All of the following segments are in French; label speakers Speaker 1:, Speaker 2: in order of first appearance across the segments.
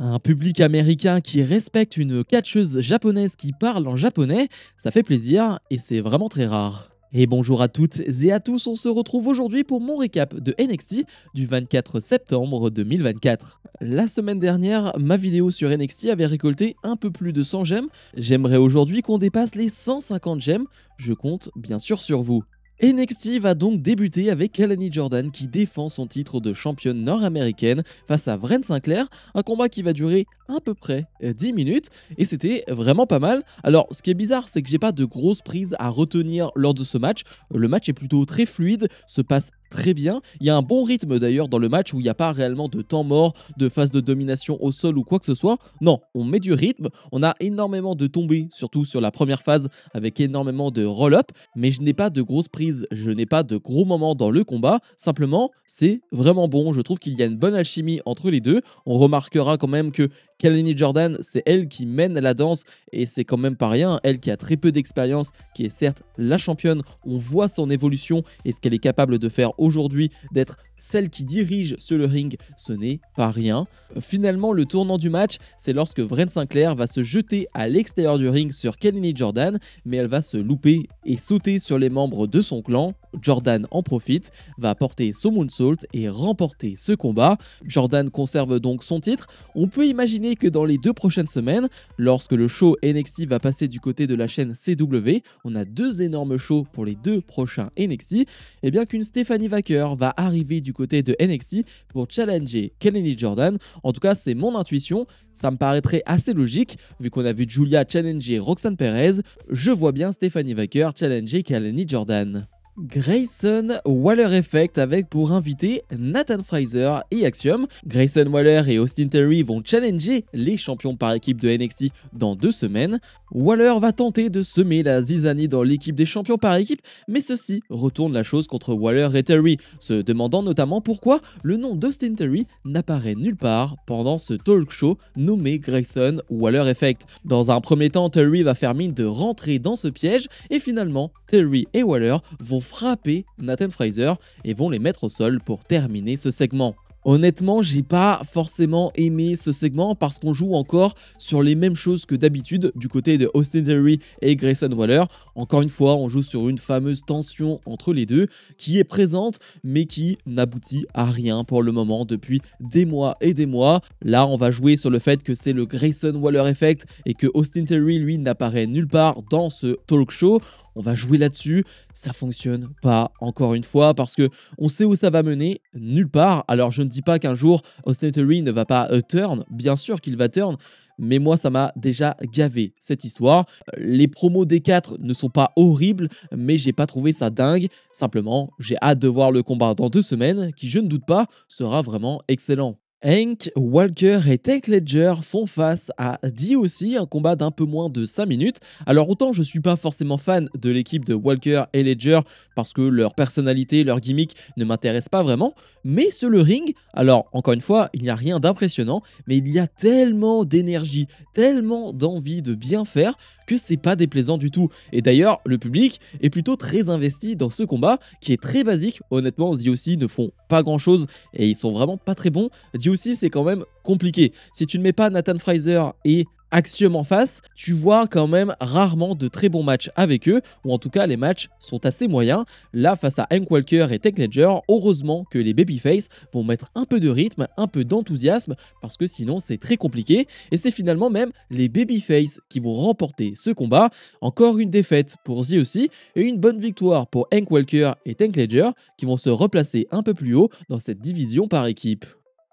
Speaker 1: Un public américain qui respecte une catcheuse japonaise qui parle en japonais, ça fait plaisir et c'est vraiment très rare. Et bonjour à toutes et à tous, on se retrouve aujourd'hui pour mon récap de NXT du 24 septembre 2024. La semaine dernière, ma vidéo sur NXT avait récolté un peu plus de 100 gemmes. J'aimerais aujourd'hui qu'on dépasse les 150 gemmes. Je compte bien sûr sur vous. NXT va donc débuter avec Kelani Jordan qui défend son titre de championne nord-américaine face à Wren Sinclair, un combat qui va durer à peu près 10 minutes et c'était vraiment pas mal. Alors ce qui est bizarre c'est que j'ai pas de grosses prises à retenir lors de ce match, le match est plutôt très fluide, se passe très bien, il y a un bon rythme d'ailleurs dans le match où il n'y a pas réellement de temps mort, de phase de domination au sol ou quoi que ce soit, non, on met du rythme, on a énormément de tombées, surtout sur la première phase avec énormément de roll-up, mais je n'ai pas de grosses prises, je n'ai pas de gros moments dans le combat, simplement c'est vraiment bon, je trouve qu'il y a une bonne alchimie entre les deux, on remarquera quand même que Kelani Jordan, c'est elle qui mène la danse et c'est quand même pas rien, elle qui a très peu d'expérience, qui est certes la championne, on voit son évolution et ce qu'elle est capable de faire aujourd'hui, d'être celle qui dirige sur le ring, ce n'est pas rien. Finalement, le tournant du match, c'est lorsque Wren Sinclair va se jeter à l'extérieur du ring sur Kelani Jordan, mais elle va se louper et sauter sur les membres de son clan. Jordan en profite, va apporter son moonsault et remporter ce combat. Jordan conserve donc son titre. On peut imaginer que dans les 2 prochaines semaines, lorsque le show NXT va passer du côté de la chaîne CW, on a 2 énormes shows pour les 2 prochains NXT, et bien qu'une Stephanie Vaquer va arriver du côté de NXT pour challenger Kelani Jordan. En tout cas, c'est mon intuition, ça me paraîtrait assez logique, vu qu'on a vu Julia challenger Roxanne Perez, je vois bien Stephanie Vaquer challenger Kelani Jordan. Grayson Waller Effect avec pour invité Nathan Fraser et Axiom. Grayson Waller et Austin Theory vont challenger les champions par équipe de NXT dans 2 semaines. Waller va tenter de semer la zizanie dans l'équipe des champions par équipe, mais ceci retourne la chose contre Waller et Theory, se demandant notamment pourquoi le nom d'Austin Theory n'apparaît nulle part pendant ce talk show nommé Grayson Waller Effect. Dans un premier temps, Theory va faire mine de rentrer dans ce piège et finalement Theory et Waller vont frapper Nathan Fraser et vont les mettre au sol pour terminer ce segment. Honnêtement, j'ai pas forcément aimé ce segment parce qu'on joue encore sur les mêmes choses que d'habitude du côté de Austin Theory et Grayson Waller. Encore une fois, on joue sur une fameuse tension entre les deux qui est présente mais qui n'aboutit à rien pour le moment depuis des mois et des mois. Là, on va jouer sur le fait que c'est le Grayson Waller Effect et que Austin Theory, lui, n'apparaît nulle part dans ce talk show. On va jouer là-dessus, ça fonctionne pas encore une fois parce que on sait où ça va mener, nulle part. Alors je ne dis pas qu'un jour Austin Theory ne va pas turn, bien sûr qu'il va turn, mais moi ça m'a déjà gavé cette histoire. Les promos des 4 ne sont pas horribles, mais j'ai pas trouvé ça dingue. Simplement, j'ai hâte de voir le combat dans 2 semaines, qui je ne doute pas sera vraiment excellent. Hank Walker et Tank Ledger font face à DOC, un combat d'un peu moins de 5 minutes. Alors autant je suis pas forcément fan de l'équipe de Walker et Ledger parce que leur personnalité, leur gimmick ne m'intéresse pas vraiment, mais sur le ring, alors encore une fois, il n'y a rien d'impressionnant, mais il y a tellement d'énergie, tellement d'envie de bien faire que c'est pas déplaisant du tout. Et d'ailleurs, le public est plutôt très investi dans ce combat qui est très basique. Honnêtement, DOC ne font pas grand chose et ils sont vraiment pas très bons. DOC, c'est quand même compliqué. Si tu ne mets pas Nathan Fraser et Axiom en face, tu vois quand même rarement de très bons matchs avec eux, ou en tout cas les matchs sont assez moyens. Là, face à Hank Walker et Tank Ledger, heureusement que les babyface vont mettre un peu de rythme, un peu d'enthousiasme, parce que sinon c'est très compliqué, et c'est finalement même les babyface qui vont remporter ce combat. Encore une défaite pour ZOC, et une bonne victoire pour Hank Walker et Tank Ledger, qui vont se replacer un peu plus haut dans cette division par équipe.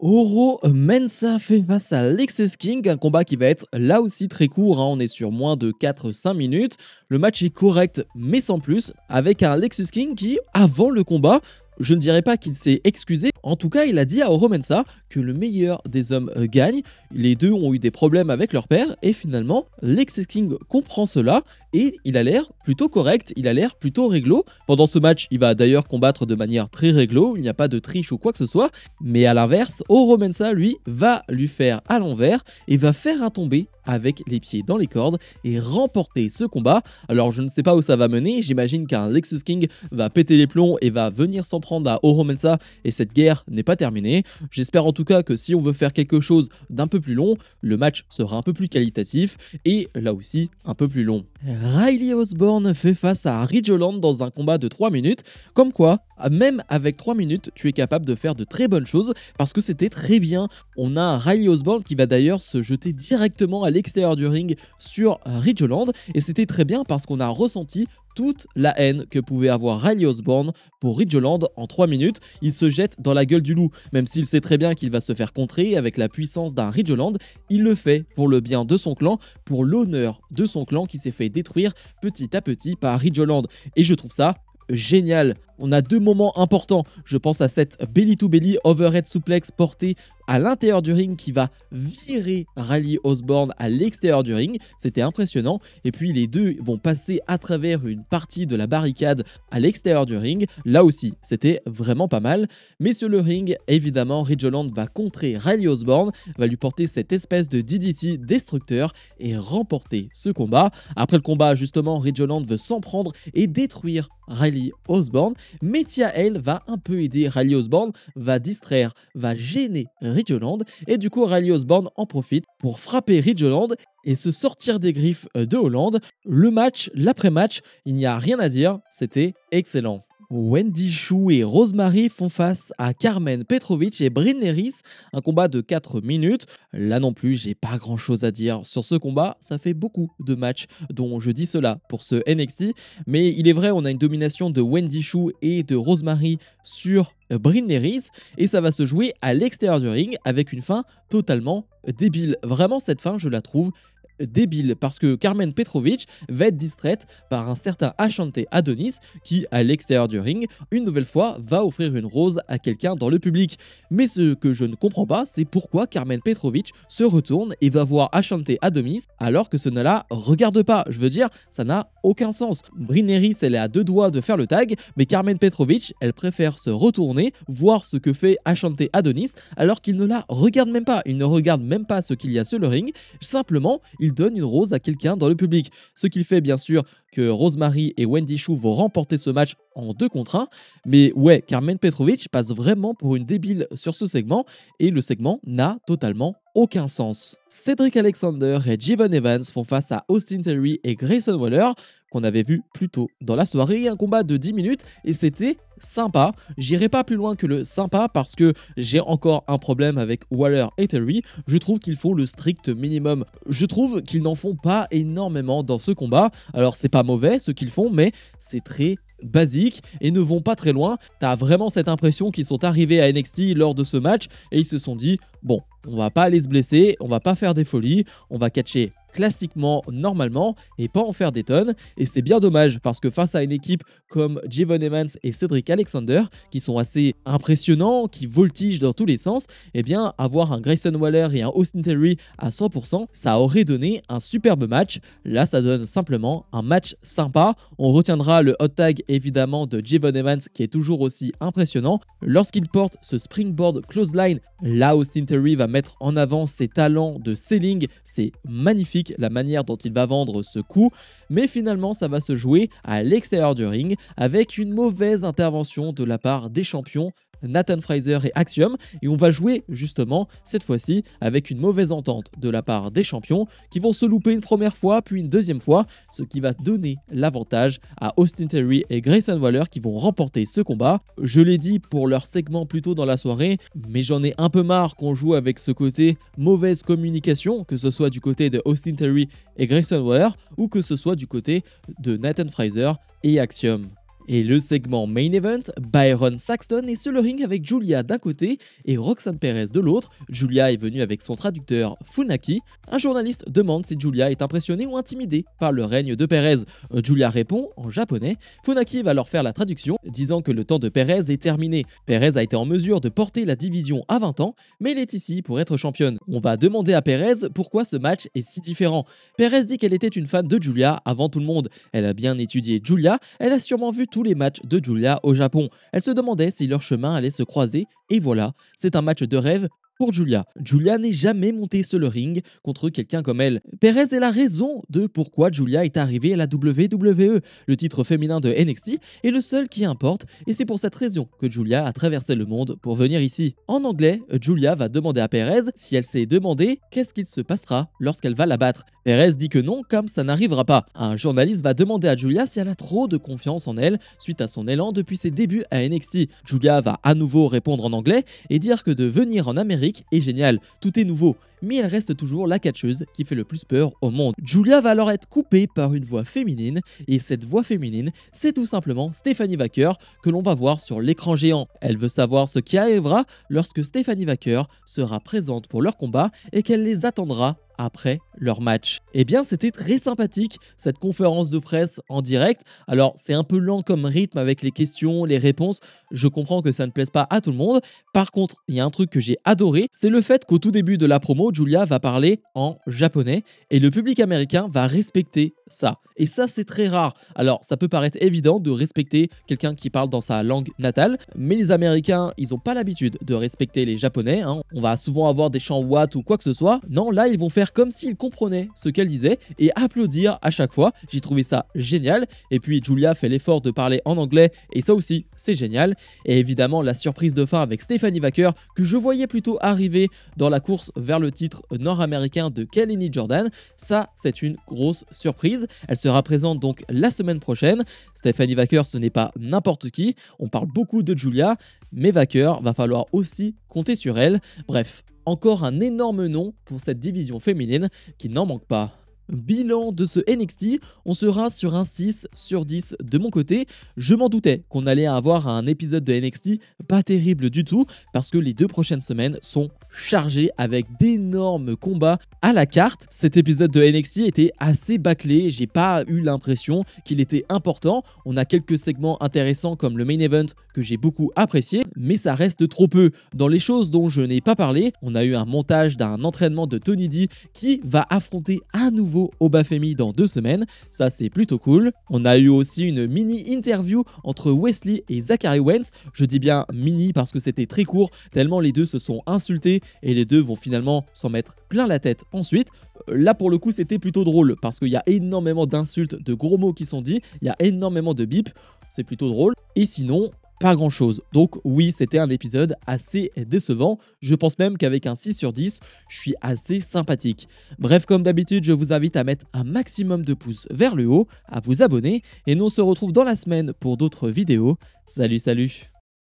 Speaker 1: Oro Mensah fait face à Lexis King, un combat qui va être là aussi très court, on est sur moins de 4-5 minutes. Le match est correct mais sans plus, avec un Lexis King qui, avant le combat, je ne dirais pas qu'il s'est excusé, en tout cas il a dit à Oro Mensah que le meilleur des hommes gagne. Les deux ont eu des problèmes avec leur père et finalement Lexis King comprend cela et il a l'air plutôt correct, il a l'air plutôt réglo. Pendant ce match, il va d'ailleurs combattre de manière très réglo, il n'y a pas de triche ou quoi que ce soit, mais à l'inverse, Oro Mensah lui va lui faire à l'envers et va faire un tombé avec les pieds dans les cordes et remporter ce combat. Alors je ne sais pas où ça va mener, j'imagine qu'un Lexus King va péter les plombs et va venir s'en prendre à Oro Mensah et cette guerre n'est pas terminée. J'espère en tout cas que si on veut faire quelque chose d'un peu plus long, le match sera un peu plus qualitatif et là aussi un peu plus long. Riley Osborne fait face à Ridge Holland dans un combat de 3 minutes, comme quoi, même avec 3 minutes, tu es capable de faire de très bonnes choses parce que c'était très bien. On a Riley Osborne qui va d'ailleurs se jeter directement à l'extérieur du ring sur Ridge Holland et c'était très bien parce qu'on a ressenti toute la haine que pouvait avoir Riley Osborne pour Ridge Holland en 3 minutes. Il se jette dans la gueule du loup. Même s'il sait très bien qu'il va se faire contrer avec la puissance d'un Ridge Holland, il le fait pour le bien de son clan, pour l'honneur de son clan qui s'est fait détruire petit à petit par Ridge Holland. Et je trouve ça génial. On a deux moments importants. Je pense à cette belly to belly overhead suplex portée à l'intérieur du ring qui va virer Riley Osborne à l'extérieur du ring. C'était impressionnant. Et puis les deux vont passer à travers une partie de la barricade à l'extérieur du ring. Là aussi, c'était vraiment pas mal. Mais sur le ring, évidemment, Ridge Holland va contrer Riley Osborne, va lui porter cette espèce de DDT destructeur et remporter ce combat. Après le combat, justement, Ridge Holland veut s'en prendre et détruire Riley Osborne. Mais Tia Hale va un peu aider Riley Osborne, va distraire, va gêner Ridge Holland et du coup Riley Osborne en profite pour frapper Ridge Holland et se sortir des griffes de Holland. Le match, l'après-match, il n'y a rien à dire, c'était excellent. Wendy Choo et Rosemary font face à Carmen Petrovic et Brynn Neris, un combat de 4 minutes. Là non plus, j'ai pas grand chose à dire sur ce combat, ça fait beaucoup de matchs dont je dis cela pour ce NXT, mais il est vrai, on a une domination de Wendy Choo et de Rosemary sur Brynn Neris et ça va se jouer à l'extérieur du ring avec une fin totalement débile. Vraiment, cette fin, je la trouve débile parce que Carmen Petrovic va être distraite par un certain Ashante Adonis qui, à l'extérieur du ring, une nouvelle fois va offrir une rose à quelqu'un dans le public. Mais ce que je ne comprends pas, c'est pourquoi Carmen Petrovic se retourne et va voir Ashante Adonis alors que ce ne la regarde pas. Je veux dire, ça n'a aucun sens. Brynn Neris, elle est à deux doigts de faire le tag, mais Carmen Petrovic, elle préfère se retourner, voir ce que fait Ashante Adonis alors qu'il ne la regarde même pas. Il ne regarde même pas ce qu'il y a sur le ring. Simplement, il donne une rose à quelqu'un dans le public. Ce qu'il fait bien sûr que Rosemary et Wendy Choo vont remporter ce match en 2 contre 1. Mais ouais, Carmen Petrovic passe vraiment pour une débile sur ce segment et le segment n'a totalement aucun sens. Cedric Alexander et Javon Evans font face à Austin Theory et Grayson Waller qu'on avait vu plus tôt dans la soirée, un combat de 10 minutes et c'était sympa. J'irai pas plus loin que le sympa parce que j'ai encore un problème avec Waller et Theory. Je trouve qu'ils font le strict minimum. Je trouve qu'ils n'en font pas énormément dans ce combat. Alors c'est pas mauvais ce qu'ils font, mais c'est très basique et ne vont pas très loin. T'as vraiment cette impression qu'ils sont arrivés à NXT lors de ce match et ils se sont dit bon, on va pas aller se blesser, on va pas faire des folies, on va catcher classiquement, normalement, et pas en faire des tonnes. Et c'est bien dommage parce que face à une équipe comme Javon Evans et Cedric Alexander, qui sont assez impressionnants, qui voltigent dans tous les sens, eh bien, avoir un Grayson Waller et un Austin Theory à 100%, ça aurait donné un superbe match. Là, ça donne simplement un match sympa. On retiendra le hot tag, évidemment, de Javon Evans, qui est toujours aussi impressionnant. Lorsqu'il porte ce springboard clothesline, là, Austin Theory va mettre en avant ses talents de selling. C'est magnifique la manière dont il va vendre ce coup, mais finalement ça va se jouer à l'extérieur du ring avec une mauvaise intervention de la part des champions Nathan Fraser et Axiom et on va jouer justement cette fois-ci avec une mauvaise entente de la part des champions qui vont se louper une première fois puis une deuxième fois, ce qui va donner l'avantage à Austin Theory et Grayson Waller qui vont remporter ce combat. Je l'ai dit pour leur segment plus tôt dans la soirée, mais j'en ai un peu marre qu'on joue avec ce côté mauvaise communication, que ce soit du côté de Austin Theory et Grayson Waller ou que ce soit du côté de Nathan Fraser et Axiom. Et le segment Main Event, Byron Saxton est sur le ring avec Julia d'un côté et Roxanne Perez de l'autre. Julia est venue avec son traducteur Funaki. Un journaliste demande si Julia est impressionnée ou intimidée par le règne de Perez. Julia répond en japonais. Funaki va leur faire la traduction, disant que le temps de Perez est terminé. Perez a été en mesure de porter la division à 20 ans, mais elle est ici pour être championne. On va demander à Perez pourquoi ce match est si différent. Perez dit qu'elle était une fan de Julia avant tout le monde. Elle a bien étudié Julia, elle a sûrement vu tous les matchs de Julia au Japon. Elle se demandait si leur chemin allait se croiser et voilà, c'est un match de rêve pour Julia. Julia n'est jamais montée sur le ring contre quelqu'un comme elle. Perez est la raison de pourquoi Julia est arrivée à la WWE. Le titre féminin de NXT est le seul qui importe et c'est pour cette raison que Julia a traversé le monde pour venir ici. En anglais, Julia va demander à Perez si elle s'est demandé qu'est-ce qu'il se passera lorsqu'elle va la battre. Perez dit que non, comme ça n'arrivera pas. Un journaliste va demander à Julia si elle a trop de confiance en elle suite à son élan depuis ses débuts à NXT. Julia va à nouveau répondre en anglais et dire que de venir en Amérique est génial, tout est nouveau. Mais elle reste toujours la catcheuse qui fait le plus peur au monde. Julia va alors être coupée par une voix féminine, et cette voix féminine, c'est tout simplement Stephanie Vaquer que l'on va voir sur l'écran géant. Elle veut savoir ce qui arrivera lorsque Stephanie Vaquer sera présente pour leur combat et qu'elle les attendra après leur match. Eh bien, c'était très sympathique cette conférence de presse en direct. Alors, c'est un peu lent comme rythme avec les questions, les réponses. Je comprends que ça ne plaise pas à tout le monde. Par contre, il y a un truc que j'ai adoré, c'est le fait qu'au tout début de la promo, Julia va parler en japonais et le public américain va respecter ça. Et ça, c'est très rare. Alors, ça peut paraître évident de respecter quelqu'un qui parle dans sa langue natale, mais les Américains, ils n'ont pas l'habitude de respecter les Japonais. On va souvent avoir des chants what ou quoi que ce soit. Non, là, ils vont faire comme s'ils comprenaient ce qu'elle disait et applaudir à chaque fois. J'ai trouvé ça génial. Et puis, Julia fait l'effort de parler en anglais et ça aussi, c'est génial. Et évidemment, la surprise de fin avec Stephanie Vaquer que je voyais plutôt arriver dans la course vers le titre nord-américain de Kelly Jordan. Ça, c'est une grosse surprise. Elle sera présente donc la semaine prochaine. Stephanie Vaquer, ce n'est pas n'importe qui. On parle beaucoup de Julia, mais Vaquer, va falloir aussi compter sur elle. Bref, encore un énorme nom pour cette division féminine qui n'en manque pas. Bilan de ce NXT, on sera sur un 6 sur 10 de mon côté. Je m'en doutais qu'on allait avoir un épisode de NXT pas terrible du tout parce que les 2 prochaines semaines sont chargées avec d'énormes combats à la carte. Cet épisode de NXT était assez bâclé, j'ai pas eu l'impression qu'il était important. On a quelques segments intéressants comme le main event que j'ai beaucoup apprécié, mais ça reste trop peu. Dans les choses dont je n'ai pas parlé, on a eu un montage d'un entraînement de Tony D qui va affronter à nouveau Obafemi dans 2 semaines, ça c'est plutôt cool. On a eu aussi une mini interview entre Wesley et Zachary Wentz, je dis bien mini parce que c'était très court, tellement les deux se sont insultés et les deux vont finalement s'en mettre plein la tête ensuite. Là pour le coup c'était plutôt drôle parce qu'il y a énormément d'insultes, de gros mots qui sont dits, il y a énormément de bips, c'est plutôt drôle. Et sinon, pas grand chose. Donc oui, c'était un épisode assez décevant. Je pense même qu'avec un 6 sur 10, je suis assez sympathique. Bref, comme d'habitude, je vous invite à mettre un maximum de pouces vers le haut, à vous abonner, et nous on se retrouve dans la semaine pour d'autres vidéos. Salut, salut!